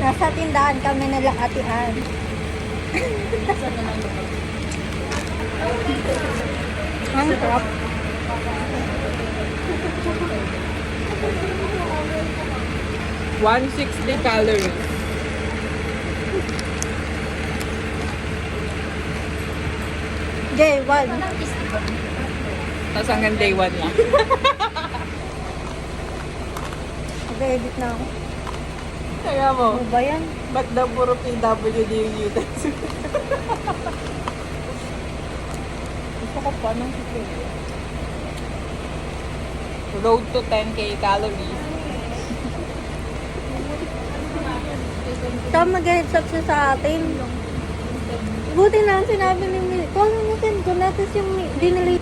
Nasa tindahan kami nila Ate Ann. Ang sarap. $160 calories. Day 1. Tapos hanggang day 1 lang. Mag-edit na ako. Kaya mo, Ano ba yan? ba't daw puro PWD yung utensils? Gusto ko pa ng road to 10K calories. Saka mag-heads up siya sa atin. Buti na ang sinabi ni Mil. Kung ano natin, kung natin yung binili.